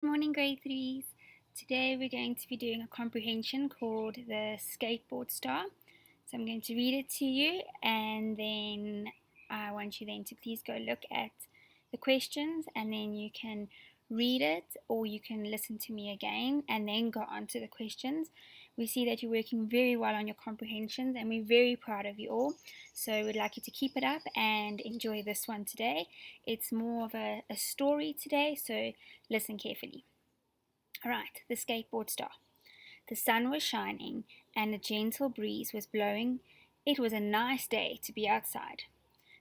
Morning, grade threes. Today we're going to be doing a comprehension called the skateboard star. So I'm going to read it to you, and then I want you then to please go look at the questions, and then you can read it or you can listen to me again and then go on to the questions. We see that you're working very well on your comprehensions and we're very proud of you all. So we'd like you to keep it up and enjoy this one today. It's more of a story today, so listen carefully. Alright, the skateboard star. The sun was shining and a gentle breeze was blowing. It was a nice day to be outside.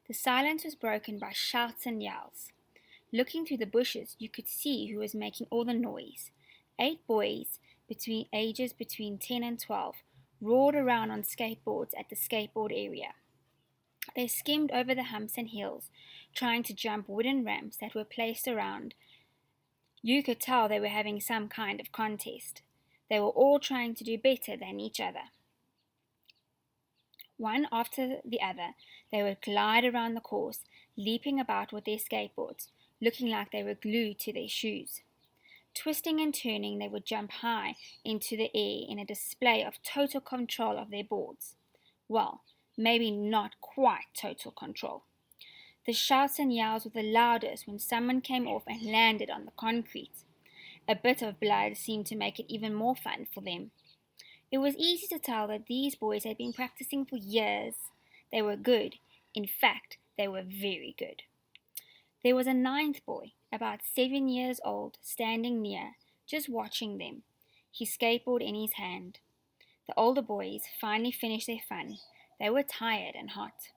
The silence was broken by shouts and yells. Looking through the bushes, you could see who was making all the noise. 8 boys ages between 10 and 12 roared around on skateboards at the skateboard area. They skimmed over the humps and hills, trying to jump wooden ramps that were placed around. You could tell they were having some kind of contest. They were all trying to do better than each other. One after the other, they would glide around the course, leaping about with their skateboards, looking like they were glued to their shoes. Twisting and turning, they would jump high into the air in a display of total control of their boards. Well, maybe not quite total control. The shouts and yells were the loudest when someone came off and landed on the concrete. A bit of blood seemed to make it even more fun for them. It was easy to tell that these boys had been practicing for years. They were good. In fact, they were very good. There was a 9th boy, about 7 years old, standing near, just watching them, his skateboard in his hand. The older boys finally finished their fun. They were tired and hot.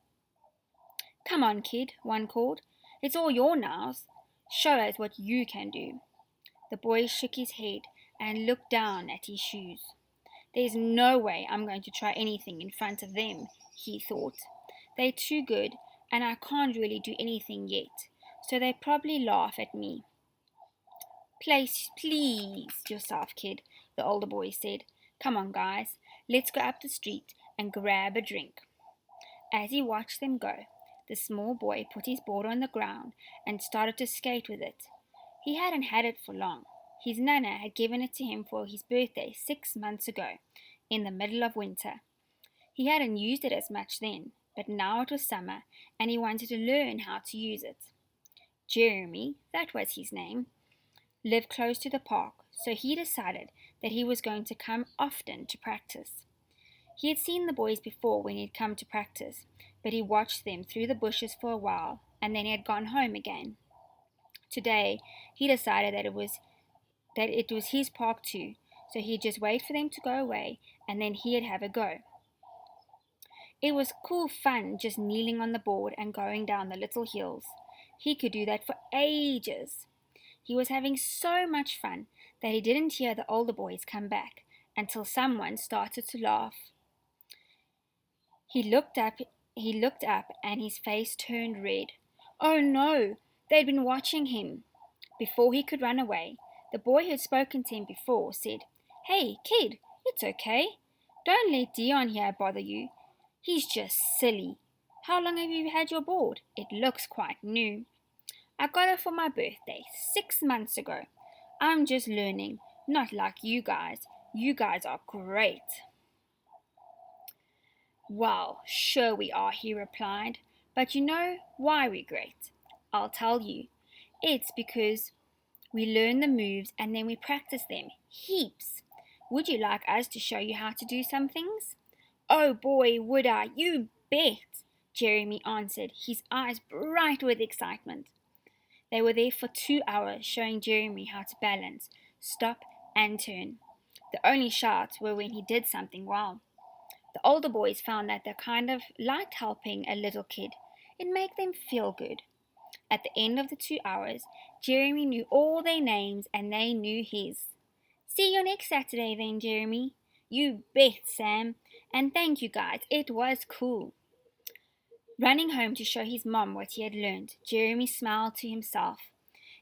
"Come on, kid," one called. "It's all your nows. Show us what you can do." The boy shook his head and looked down at his shoes. "There's no way I'm going to try anything in front of them," he thought. "They're too good, and I can't really do anything yet, so they probably laugh at me." Please yourself, kid," the older boy said. "Come on, guys, let's go up the street and grab a drink." As he watched them go, the small boy put his board on the ground and started to skate with it. He hadn't had it for long. His nana had given it to him for his birthday 6 months ago, in the middle of winter. He hadn't used it as much then, but now it was summer, and he wanted to learn how to use it. Jeremy, that was his name, lived close to the park, so he decided that he was going to come often to practice. He had seen the boys before when he'd come to practice, but he watched them through the bushes for a while, and then he had gone home again. Today, he decided that it was his park too, so he'd just wait for them to go away, and then he'd have a go. It was cool fun just kneeling on the board and going down the little hills. He could do that for ages. He was having so much fun that he didn't hear the older boys come back until someone started to laugh. He looked up and his face turned red. Oh no, they'd been watching him. Before he could run away, the boy who had spoken to him before said, "Hey, kid, it's okay. Don't let Dion here bother you. He's just silly. How long have you had your board? It looks quite new." "I got it for my birthday 6 months ago. I'm just learning, not like you guys. You guys are great." "Well, sure we are," he replied. "But you know why we're great? I'll tell you. It's because we learn the moves and then we practice them heaps. Would you like us to show you how to do some things?" "Oh boy, would I! You bet!" Jeremy answered, his eyes bright with excitement. They were there for 2 hours showing Jeremy how to balance, stop, and turn. The only shouts were when he did something well. The older boys found that they kind of liked helping a little kid. It made them feel good. At the end of the 2 hours, Jeremy knew all their names and they knew his. "See you next Saturday then, Jeremy." "You bet, Sam. And thank you guys, it was cool." Running home to show his mom what he had learned, Jeremy smiled to himself.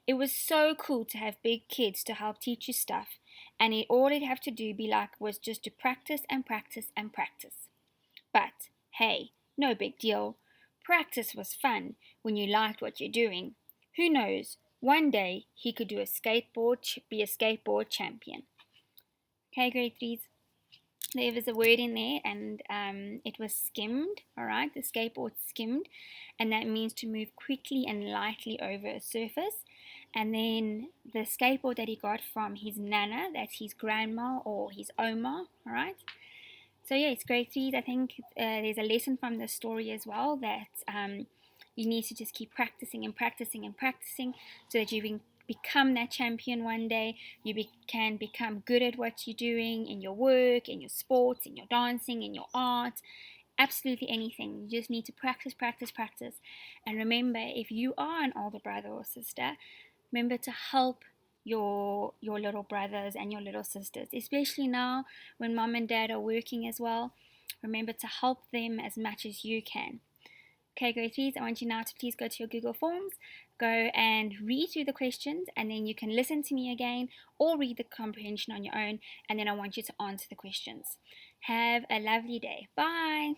It was so cool to have big kids to help teach you stuff, and all he'd have to do was just to practice and practice and practice. But, hey, no big deal. Practice was fun when you liked what you're doing. Who knows, one day he could be a skateboard champion. Okay, grade threes. There was a word in there, and it was skimmed. All right, the skateboard skimmed, and that means to move quickly and lightly over a surface. And then the skateboard that he got from his nana, that's his grandma or his oma. All right. So yeah, it's grade threes. I think there's a lesson from the story as well, that you need to just keep practicing and practicing and practicing, so that you can become that champion one day. You can become good at what you're doing in your work, in your sports, in your dancing, in your art, absolutely anything. You just need to practice, practice, practice. And remember, if you are an older brother or sister, remember to help your little brothers and your little sisters, especially now when mom and dad are working as well. Remember to help them as much as you can. Okay, grade threes, I want you now to please go to your Google Forms, go and read through the questions, and then you can listen to me again or read the comprehension on your own, and then I want you to answer the questions. Have a lovely day. Bye.